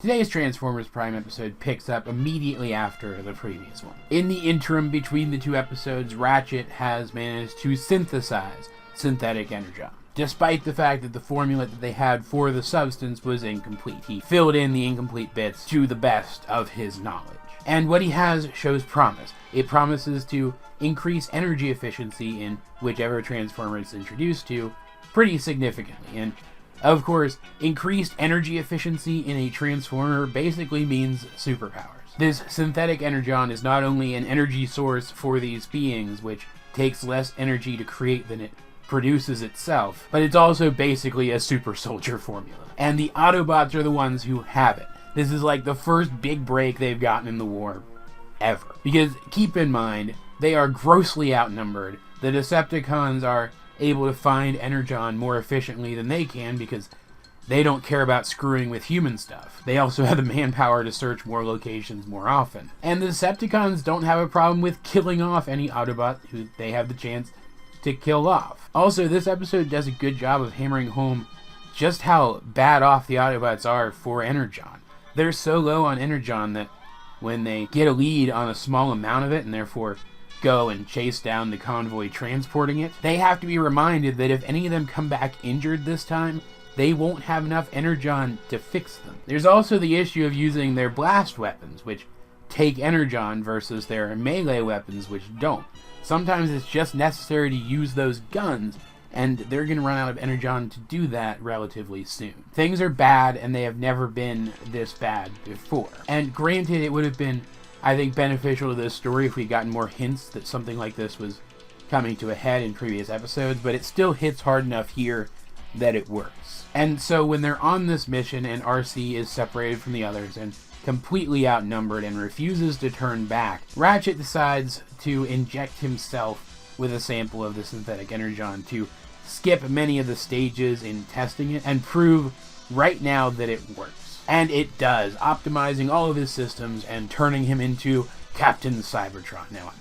Today's Transformers Prime episode picks up immediately after the previous one. In the interim between the two episodes, Ratchet has managed to synthesize synthetic Energon, despite the fact that the formula that they had for the substance was incomplete. He filled in the incomplete bits to the best of his knowledge. And what he has shows promise. It promises to increase energy efficiency in whichever Transformer it's introduced to pretty significantly. And of course, increased energy efficiency in a Transformer basically means superpowers. This synthetic Energon is not only an energy source for these beings, which takes less energy to create than it produces itself, but it's also basically a super soldier formula. And the Autobots are the ones who have it. This is like the first big break they've gotten in the war ever. Because keep in mind, they are grossly outnumbered. The Decepticons are able to find Energon more efficiently than they can because they don't care about screwing with human stuff. They also have the manpower to search more locations more often. And the Decepticons don't have a problem with killing off any Autobot who they have the chance to kill off. Also, this episode does a good job of hammering home just how bad off the Autobots are for Energon. They're so low on Energon that when they get a lead on a small amount of it and therefore go and chase down the convoy transporting it, they have to be reminded that if any of them come back injured this time, they won't have enough Energon to fix them. There's also the issue of using their blast weapons, which take Energon, versus their melee weapons, which don't. Sometimes it's just necessary to use those guns, and they're going to run out of Energon to do that relatively soon. Things are bad, and they have never been this bad before. And granted, it would have been, I think, beneficial to this story if we'd gotten more hints that something like this was coming to a head in previous episodes, but it still hits hard enough here that it works. And so when they're on this mission and RC is separated from the others and completely outnumbered and refuses to turn back, Ratchet decides to inject himself with a sample of the synthetic Energon to skip many of the stages in testing it and prove right now that it works. And it does, optimizing all of his systems and turning him into Captain Cybertron. Now, I'm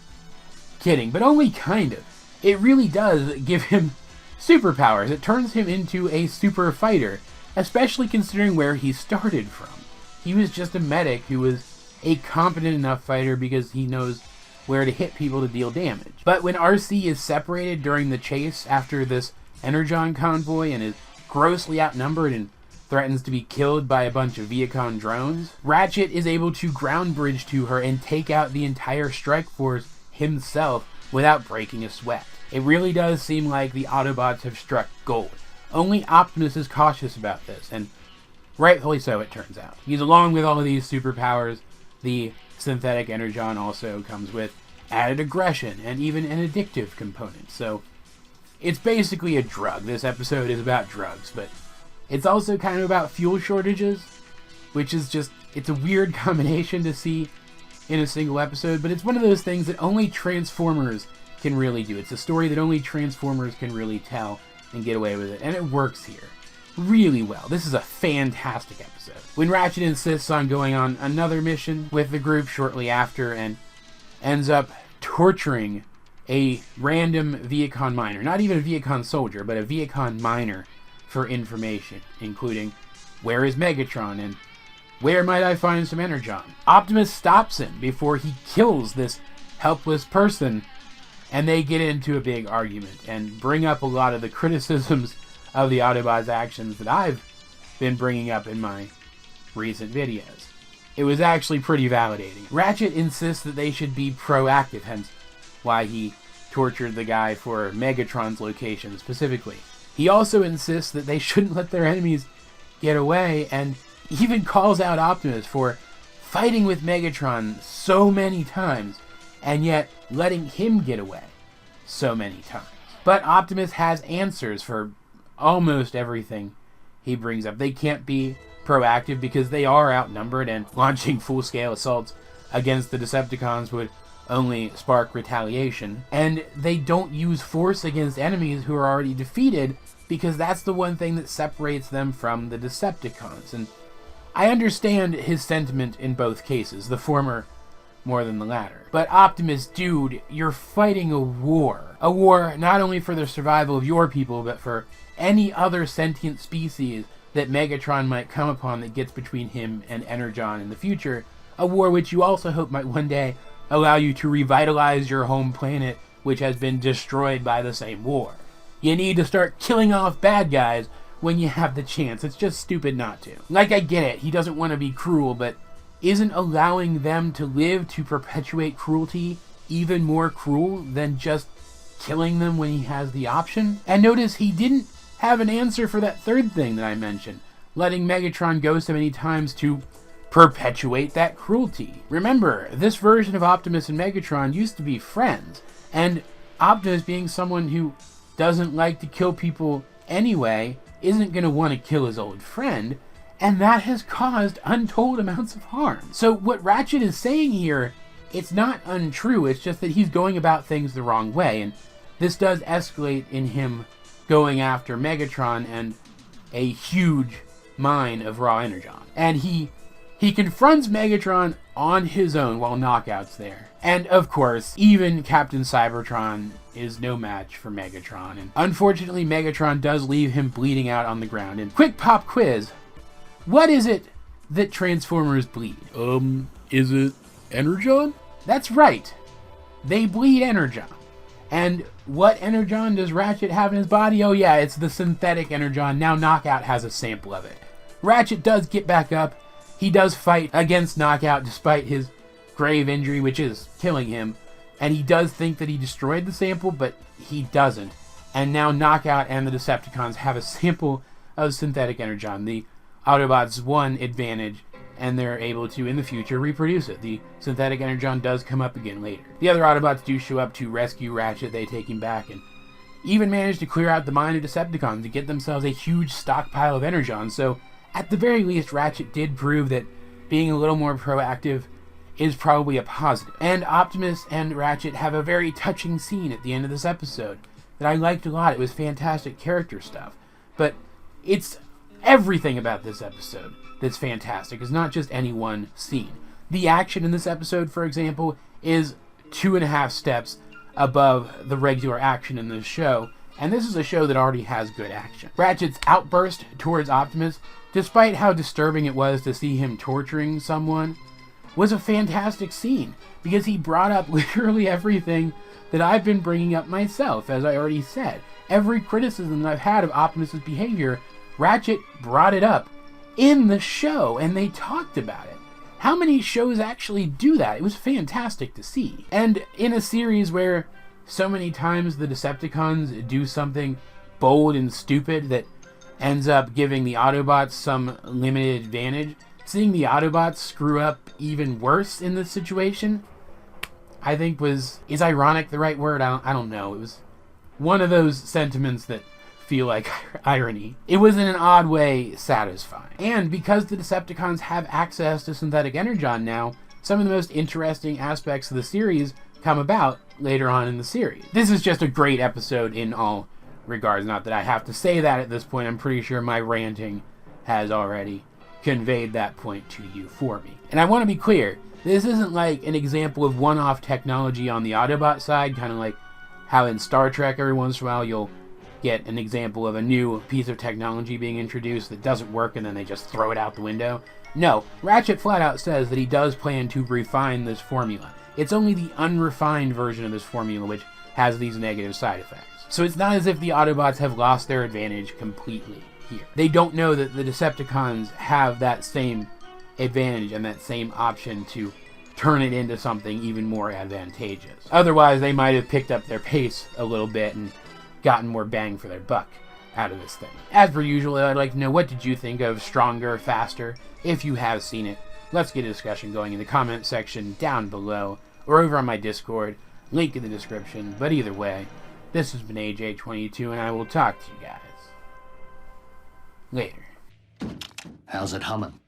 kidding, but only kind of. It really does give him superpowers. It turns him into a super fighter, especially considering where he started from. He was just a medic who was a competent enough fighter because he knows where to hit people to deal damage. But when RC is separated during the chase after this Energon convoy and is grossly outnumbered and threatens to be killed by a bunch of Viacon drones, Ratchet is able to ground bridge to her and take out the entire strike force himself without breaking a sweat. It really does seem like the Autobots have struck gold. Only Optimus is cautious about this, and rightfully so, it turns out. He's along with all of these superpowers. The synthetic Energon also comes with added aggression and even an addictive component. So it's basically a drug. This episode is about drugs, but it's also kind of about fuel shortages, which is just, it's a weird combination to see in a single episode, but it's one of those things that only Transformers can really do. It's a story that only Transformers can really tell and get away with it, and it works here really well. This is a fantastic episode. When Ratchet insists on going on another mission with the group shortly after and ends up torturing a random Viacon miner, not even a Viacon soldier, but a Viacon miner, for information, including where is Megatron and where might I find some Energon. Optimus stops him before he kills this helpless person, and they get into a big argument and bring up a lot of the criticisms of the Autobots' actions that I've been bringing up in my recent videos. It was actually pretty validating. Ratchet insists that they should be proactive, hence why he tortured the guy for Megatron's location specifically. He also insists that they shouldn't let their enemies get away, and even calls out Optimus for fighting with Megatron so many times, and yet letting him get away so many times. But Optimus has answers for almost everything he brings up. They can't be proactive because they are outnumbered, and launching full-scale assaults against the Decepticons would only spark retaliation. And they don't use force against enemies who are already defeated, because that's the one thing that separates them from the Decepticons. And I understand his sentiment in both cases, the former more than the latter. But Optimus, dude, you're fighting a war. A war not only for the survival of your people, but for any other sentient species that Megatron might come upon that gets between him and Energon in the future, a war which you also hope might one day allow you to revitalize your home planet, which has been destroyed by the same war. You need to start killing off bad guys when you have the chance. It's just stupid not to. Like, I get it, he doesn't want to be cruel, but isn't allowing them to live to perpetuate cruelty even more cruel than just killing them when he has the option? And notice he didn't have an answer for that third thing that I mentioned, letting Megatron go so many times to perpetuate that cruelty. Remember, this version of Optimus and Megatron used to be friends, and Optimus, being someone who doesn't like to kill people anyway, isn't going to want to kill his old friend, and that has caused untold amounts of harm. So what Ratchet is saying here, it's not untrue, it's just that he's going about things the wrong way, and this does escalate in him going after Megatron and a huge mine of raw energon. And he confronts Megatron on his own while Knockout's there. And of course, even Captain Cybertron is no match for Megatron. And unfortunately, Megatron does leave him bleeding out on the ground. And quick pop quiz, what is it that Transformers bleed? Is it Energon? That's right. They bleed Energon. And what Energon does Ratchet have in his body? Oh yeah, it's the synthetic Energon. Now Knockout has a sample of it. Ratchet does get back up. He does fight against Knockout despite his grave injury, which is killing him. And he does think that he destroyed the sample, but he doesn't. And now Knockout and the Decepticons have a sample of synthetic Energon. The Autobots won advantage, and they're able to, in the future, reproduce it. The synthetic Energon does come up again later. The other Autobots do show up to rescue Ratchet. They take him back and even manage to clear out the mine of Decepticons to get themselves a huge stockpile of Energon. So, at the very least, Ratchet did prove that being a little more proactive is probably a positive. And Optimus and Ratchet have a very touching scene at the end of this episode that I liked a lot. It was fantastic character stuff. But it's everything about this episode that's fantastic. It's not just any one scene. The action in this episode, for example, is 2.5 steps above the regular action in this show, and this is a show that already has good action. Ratchet's outburst towards Optimus, despite how disturbing it was to see him torturing someone, was a fantastic scene, because he brought up literally everything that I've been bringing up myself, as I already said. Every criticism that I've had of Optimus' behavior, Ratchet brought it up in the show, and they talked about it. How many shows actually do that? It was fantastic to see. And in a series where so many times the Decepticons do something bold and stupid that ends up giving the Autobots some limited advantage, seeing the Autobots screw up even worse in this situation, I think is ironic the right word? I don't know. It was one of those sentiments that feel like irony. It was in an odd way satisfying. And because the Decepticons have access to synthetic Energon now, some of the most interesting aspects of the series come about later on in the series. This is just a great episode in all regards. Not that I have to say that at this point. I'm pretty sure my ranting has already conveyed that point to you for me. And I want to be clear, this isn't like an example of one-off technology on the Autobot side, kind of like how in Star Trek every once in a while you'll get an example of a new piece of technology being introduced that doesn't work and then they just throw it out the window. No, Ratchet flat out says that he does plan to refine this formula. It's only the unrefined version of this formula which has these negative side effects. So it's not as if the Autobots have lost their advantage completely here. They don't know that the Decepticons have that same advantage and that same option to turn it into something even more advantageous. Otherwise, they might have picked up their pace a little bit and gotten more bang for their buck out of this thing. As per usual, I'd like to know, what did you think of Stronger, Faster? If you have seen it, let's get a discussion going in the comment section down below or over on my Discord, link in the description. But either way, this has been AJ22 and I will talk to you guys later. How's it humming?